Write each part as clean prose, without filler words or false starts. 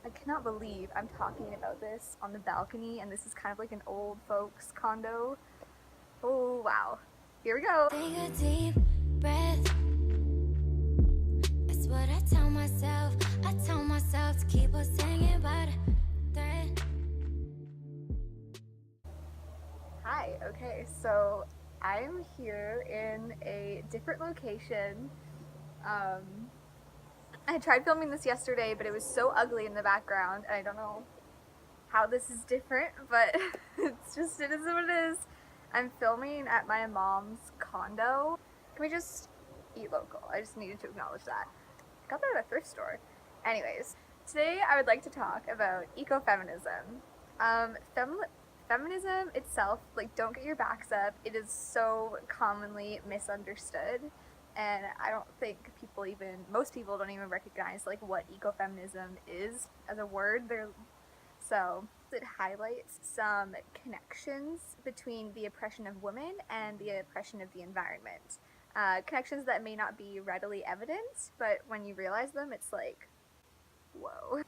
I cannot believe I'm talking about this on the balcony, and this is kind of like an old folks condo. Oh, wow. Here we go. Take a deep breath. That's what I tell myself. I tell myself to keep on singing about a thread. Hi, okay, so I'm here in a different location. I tried filming this yesterday, but it was so ugly in the background, and I don't know how this is different, but it is what it is. I'm filming at my mom's condo. Can we just eat local? I just needed to acknowledge that. I got that at a thrift store. Anyways, today I would like to talk about ecofeminism. Feminism itself, like, don't get your backs up. It is so commonly misunderstood, and I don't think most people don't even recognize like what ecofeminism is as a word. So it highlights some connections between the oppression of women and the oppression of the environment. Connections that may not be readily evident, but when you realize them, it's like, whoa.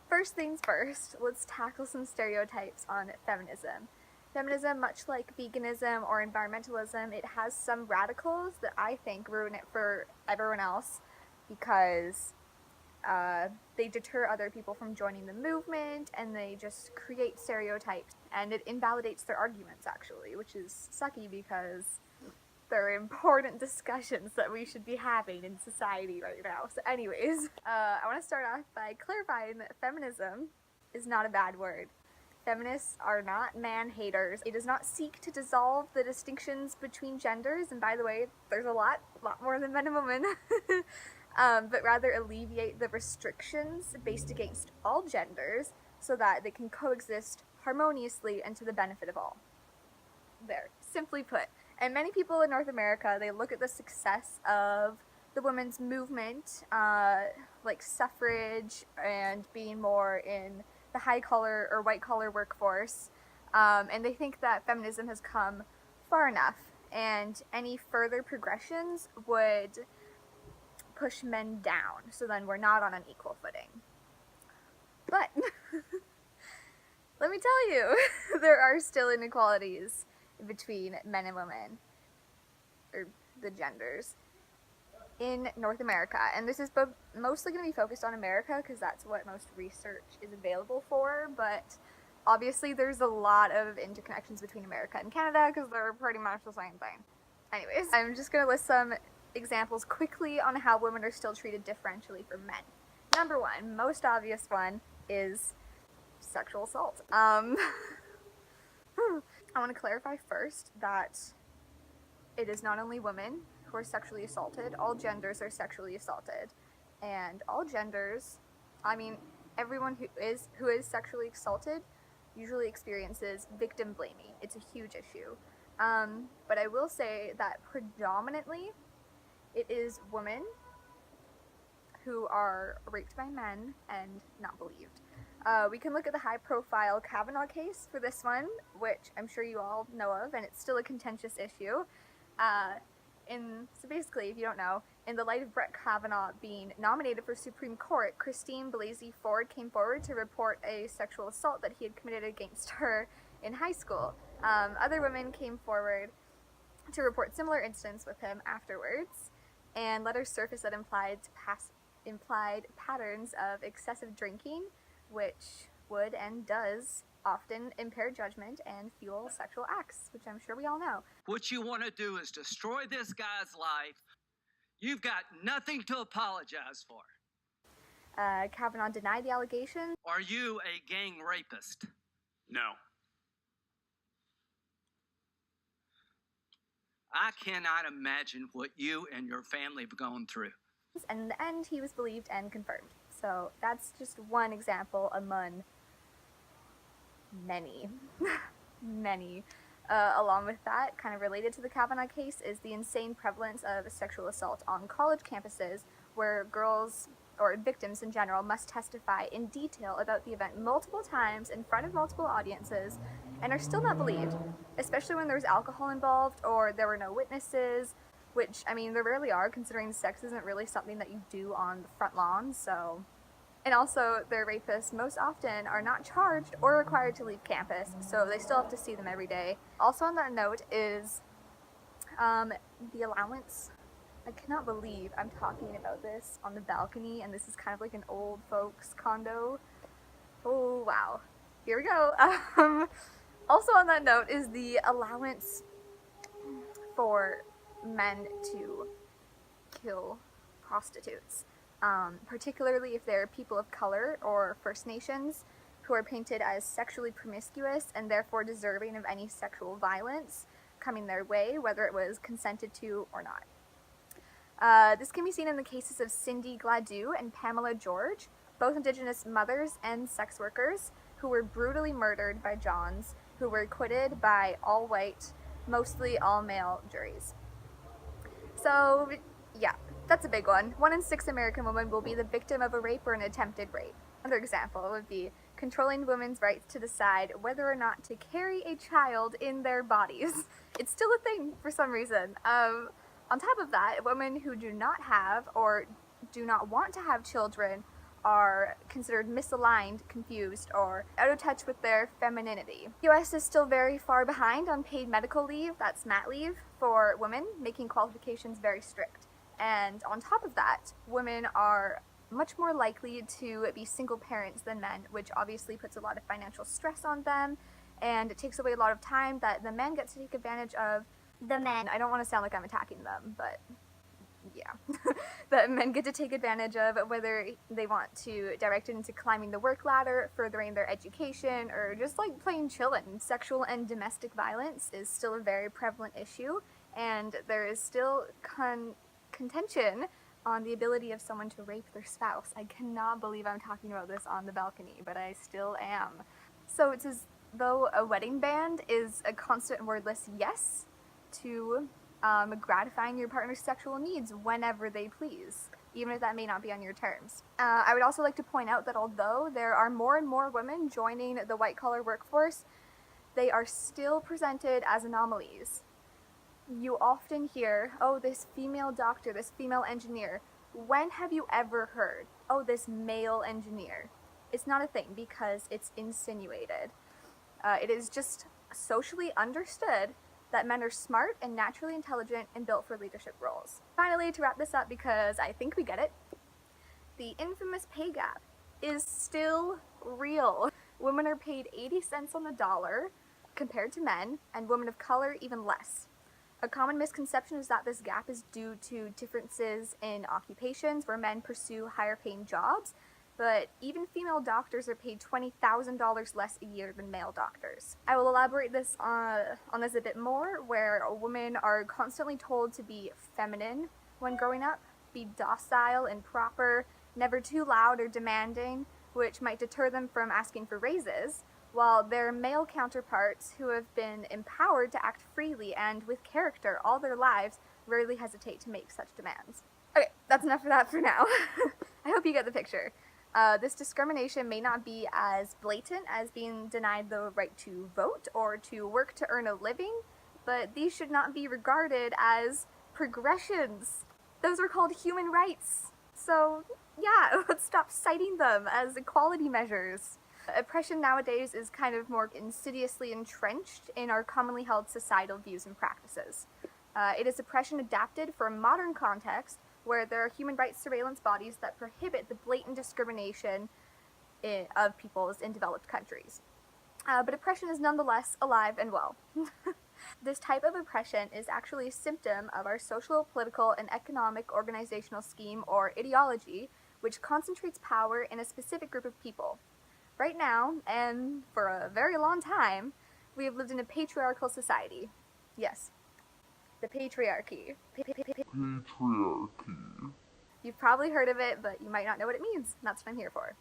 First things first, let's tackle some stereotypes on feminism. Feminism, much like veganism or environmentalism, it has some radicals that I think ruin it for everyone else because they deter other people from joining the movement, and they just create stereotypes, and it invalidates their arguments, actually, which is sucky because they're important discussions that we should be having in society right now. So anyways, I want to start off by clarifying that feminism is not a bad word. Feminists are not man-haters. It does not seek to dissolve the distinctions between genders, and by the way, there's a lot more than men and women, but rather alleviate the restrictions based against all genders so that they can coexist harmoniously and to the benefit of all. There, simply put. And many people in North America, they look at the success of the women's movement, like suffrage and being more in the high-collar or white-collar workforce, and they think that feminism has come far enough, and any further progressions would push men down, so then we're not on an equal footing. But let me tell you, there are still inequalities between men and women, or the genders, in North America. And this is mostly going to be focused on America because that's what most research is available for, but obviously there's a lot of interconnections between America and Canada because they're pretty much the same thing. Anyways, I'm just going to list some examples quickly on how women are still treated differentially from men. Number one, most obvious one, is sexual assault. I want to clarify first that it is not only women who are sexually assaulted, all genders are sexually assaulted. And all genders, I mean, everyone who is sexually assaulted usually experiences victim blaming. It's a huge issue. But I will say that predominantly it is women who are raped by men and not believed. We can look at the high-profile Kavanaugh case for this one, which I'm sure you all know of, and it's still a contentious issue. So basically, if you don't know, in the light of Brett Kavanaugh being nominated for Supreme Court, Christine Blasey Ford came forward to report a sexual assault that he had committed against her in high school. Other women came forward to report similar incidents with him afterwards, and letters surfaced that implied patterns of excessive drinking, which would and does often impair judgment and fuel sexual acts, which I'm sure we all know. What you want to do is destroy this guy's life. You've got nothing to apologize for. Kavanaugh denied the allegations. Are you a gang rapist? No. I cannot imagine what you and your family have gone through. And in the end, he was believed and confirmed. So that's just one example among many, many. Along with that, kind of related to the Kavanaugh case, is the insane prevalence of sexual assault on college campuses, where girls, or victims in general, must testify in detail about the event multiple times in front of multiple audiences and are still not believed, especially when there's alcohol involved or there were no witnesses, which, I mean, there rarely are, considering sex isn't really something that you do on the front lawn, so And also, their rapists most often are not charged or required to leave campus, so they still have to see them every day. Also on that note is the allowance. I cannot believe I'm talking about this on the balcony, and this is kind of like an old folks condo. Oh, wow. Here we go. Also on that note is the allowance for men to kill prostitutes, particularly if they're people of color or First Nations who are painted as sexually promiscuous and therefore deserving of any sexual violence coming their way, whether it was consented to or not. This can be seen in the cases of Cindy Gladue and Pamela George, both Indigenous mothers and sex workers who were brutally murdered by Johns, who were acquitted by all-white, mostly all-male juries. So, yeah, that's a big one. 1 in 6 American women will be the victim of a rape or an attempted rape. Another example would be controlling women's rights to decide whether or not to carry a child in their bodies. It's still a thing for some reason. On top of that, women who do not have or do not want to have children are considered misaligned, confused, or out of touch with their femininity. The US is still very far behind on paid medical leave, that's mat leave, for women, making qualifications very strict. And on top of that, women are much more likely to be single parents than men, which obviously puts a lot of financial stress on them, and it takes away a lot of time that the men get to take advantage of. The men, I don't want to sound like I'm attacking them, but yeah, that men get to take advantage of, whether they want to direct it into climbing the work ladder, furthering their education, or just like plain chillin'. Sexual and domestic violence is still a very prevalent issue, and there is still contention on the ability of someone to rape their spouse. I cannot believe I'm talking about this on the balcony, but I still am. So it's as though a wedding band is a constant wordless yes to gratifying your partner's sexual needs whenever they please, even if that may not be on your terms. I would also like to point out that although there are more and more women joining the white-collar workforce, they are still presented as anomalies. You often hear, oh, this female doctor, this female engineer. When have you ever heard, oh, this male engineer? It's not a thing because it's insinuated. It is just socially understood that men are smart and naturally intelligent and built for leadership roles. Finally, to wrap this up, because I think we get it, the infamous pay gap is still real. Women are paid 80 cents on the dollar compared to men, and women of color even less. A common misconception is that this gap is due to differences in occupations where men pursue higher paying jobs, but even female doctors are paid $20,000 less a year than male doctors. I will elaborate this on this a bit more, where women are constantly told to be feminine when growing up, be docile and proper, never too loud or demanding, which might deter them from asking for raises, while their male counterparts who have been empowered to act freely and with character all their lives rarely hesitate to make such demands. Okay, that's enough of that for now. I hope you get the picture. This discrimination may not be as blatant as being denied the right to vote or to work to earn a living, but these should not be regarded as progressions. Those are called human rights. So, yeah, let's stop citing them as equality measures. Oppression nowadays is kind of more insidiously entrenched in our commonly held societal views and practices. It is oppression adapted for a modern context where there are human rights surveillance bodies that prohibit the blatant discrimination of peoples in developed countries. But oppression is nonetheless alive and well. This type of oppression is actually a symptom of our social, political, and economic organizational scheme or ideology, which concentrates power in a specific group of people. Right now, and for a very long time, we have lived in a patriarchal society. Yes, the patriarchy. Patriarchy. You've probably heard of it, but you might not know what it means. That's what I'm here for.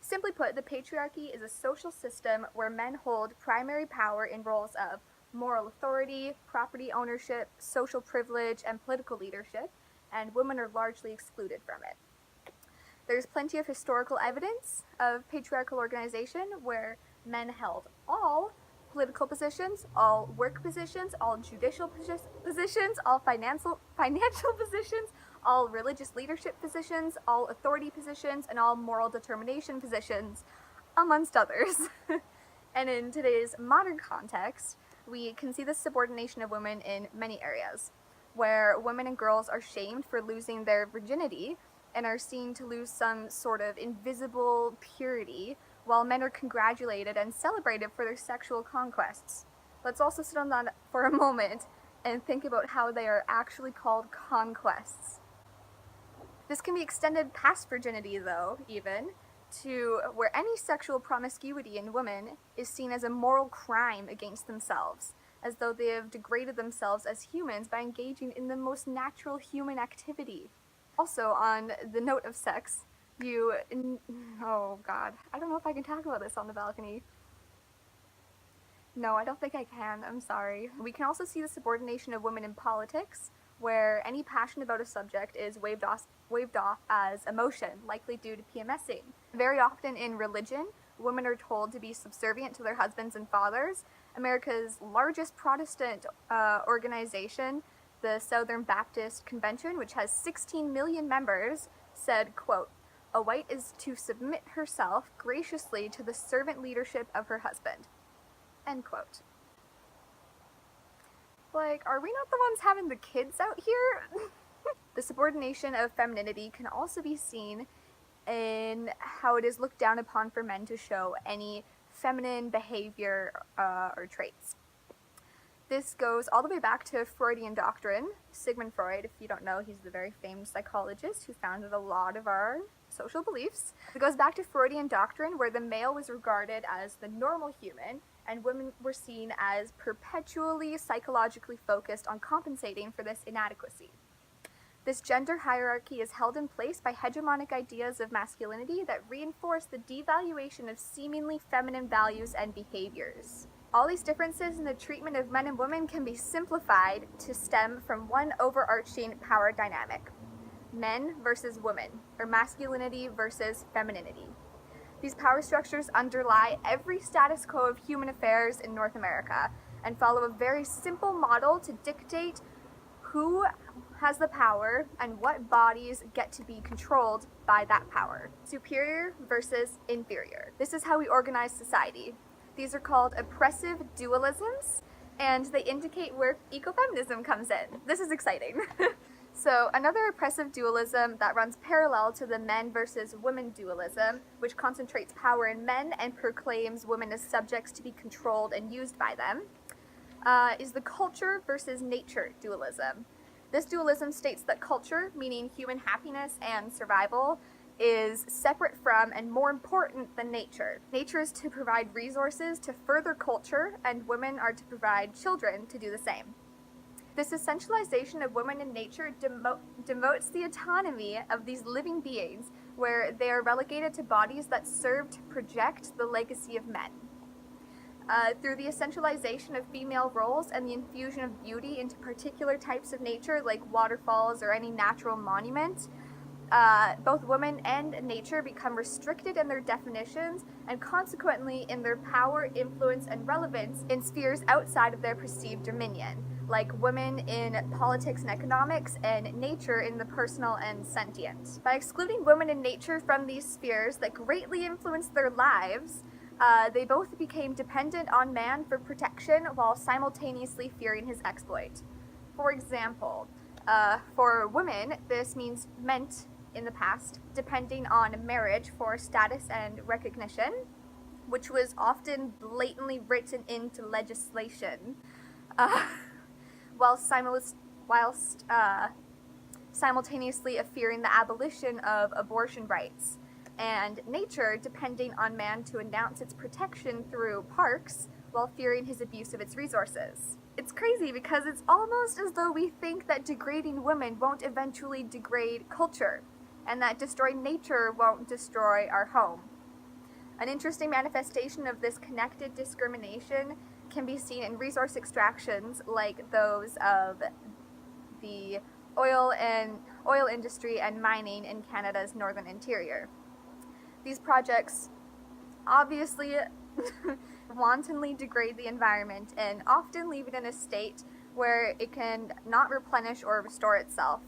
Simply put, the patriarchy is a social system where men hold primary power in roles of moral authority, property ownership, social privilege, and political leadership, and women are largely excluded from it. There's plenty of historical evidence of patriarchal organization where men held all political positions, all work positions, all judicial positions, all financial positions, all religious leadership positions, all authority positions, and all moral determination positions, amongst others. And in today's modern context, we can see the subordination of women in many areas, where women and girls are shamed for losing their virginity and are seen to lose some sort of invisible purity, while men are congratulated and celebrated for their sexual conquests. Let's also sit on that for a moment and think about how they are actually called conquests. This can be extended past virginity, though, even, to where any sexual promiscuity in women is seen as a moral crime against themselves, as though they have degraded themselves as humans by engaging in the most natural human activity. Also, on the note of sex, oh god, I don't know if I can talk about this on the balcony. No, I don't think I can, I'm sorry. We can also see the subordination of women in politics, where any passion about a subject is waved off as emotion, likely due to PMSing. Very often in religion, women are told to be subservient to their husbands and fathers. America's largest Protestant organization, the Southern Baptist Convention, which has 16 million members, said, quote, "A white is to submit herself graciously to the servant leadership of her husband." End quote. Like, are we not the ones having the kids out here? The subordination of femininity can also be seen in how it is looked down upon for men to show any feminine behavior or traits. This goes all the way back to Freudian doctrine. Sigmund Freud, if you don't know, he's the very famed psychologist who founded a lot of our social beliefs. It goes back to Freudian doctrine, where the male was regarded as the normal human, and women were seen as perpetually psychologically focused on compensating for this inadequacy. This gender hierarchy is held in place by hegemonic ideas of masculinity that reinforce the devaluation of seemingly feminine values and behaviors. All these differences in the treatment of men and women can be simplified to stem from one overarching power dynamic: men versus women, or masculinity versus femininity. These power structures underlie every status quo of human affairs in North America and follow a very simple model to dictate who has the power and what bodies get to be controlled by that power. Superior versus inferior. This is how we organize society. These are called oppressive dualisms, and they indicate where ecofeminism comes in. This is exciting. So another oppressive dualism that runs parallel to the men versus women dualism, which concentrates power in men and proclaims women as subjects to be controlled and used by them, is the culture versus nature dualism. This dualism states that culture, meaning human happiness and survival, is separate from and more important than nature. Nature is to provide resources to further culture, and women are to provide children to do the same. This essentialization of women in nature demotes the autonomy of these living beings, where they are relegated to bodies that serve to project the legacy of men. Through the essentialization of female roles and the infusion of beauty into particular types of nature, like waterfalls or any natural monument, both women and nature become restricted in their definitions and consequently in their power, influence, and relevance in spheres outside of their perceived dominion, like women in politics and economics and nature in the personal and sentient. By excluding women and nature from these spheres that greatly influence their lives, they both became dependent on man for protection while simultaneously fearing his exploit. For example, for women, this meant in the past depending on marriage for status and recognition, which was often blatantly written into legislation, whilst simultaneously fearing the abolition of abortion rights, and nature depending on man to announce its protection through parks while fearing his abuse of its resources. It's crazy because it's almost as though we think that degrading women won't eventually degrade culture, and that destroying nature won't destroy our home. An interesting manifestation of this connected discrimination can be seen in resource extractions like those of the oil industry and mining in Canada's northern interior. These projects obviously wantonly degrade the environment and often leave it in a state where it can not replenish or restore itself.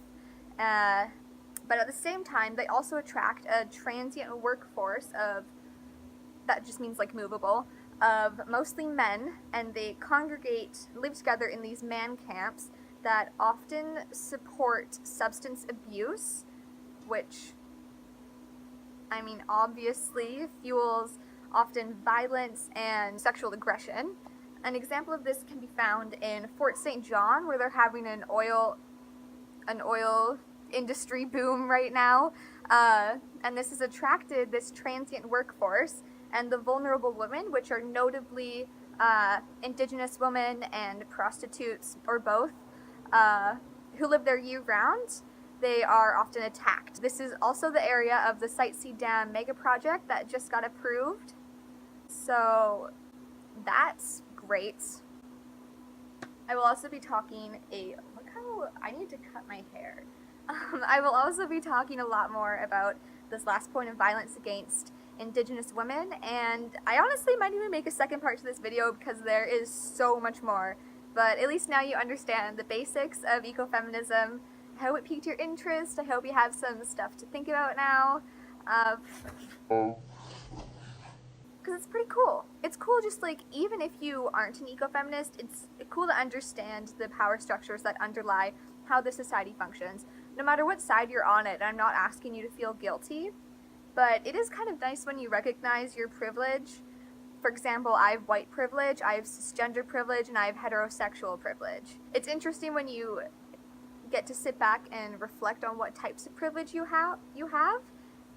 But at the same time, they also attract a transient workforce of, that just means like movable, of mostly men, and they congregate, live together in these man camps that often support substance abuse, which, I mean, obviously fuels often violence and sexual aggression. An example of this can be found in Fort St. John, where they're having an oil industry boom right now, and this has attracted this transient workforce, and the vulnerable women, which are notably Indigenous women and prostitutes, or both, who live there year-round, they are often attacked. This is also the area of the Sightsee Dam mega project that just got approved, so that's great. I will also be talking look how I need to cut my hair. I will also be talking a lot more about this last point of violence against Indigenous women, and I honestly might even make a second part to this video because there is so much more. But at least now you understand the basics of ecofeminism. I hope it piqued your interest. I hope you have some stuff to think about now. Because it's pretty cool. It's cool just like, even if you aren't an ecofeminist, it's cool to understand the power structures that underlie how the society functions. No matter what side you're on it, I'm not asking you to feel guilty, but it is kind of nice when you recognize your privilege. For example, I have white privilege, I have cisgender privilege, and I have heterosexual privilege. It's interesting when you get to sit back and reflect on what types of privilege you have,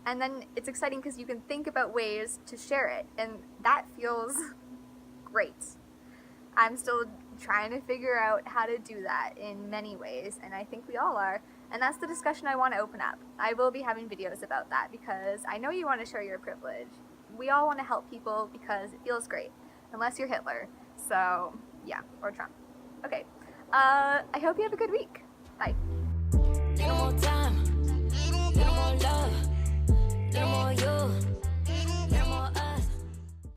and then it's exciting because you can think about ways to share it, and that feels great. I'm still trying to figure out how to do that in many ways, and I think we all are, and that's the discussion I want to open up. I will be having videos about that because I know you want to share your privilege. We all want to help people because it feels great, unless you're Hitler. So, yeah, or Trump. Okay, I hope you have a good week. Bye.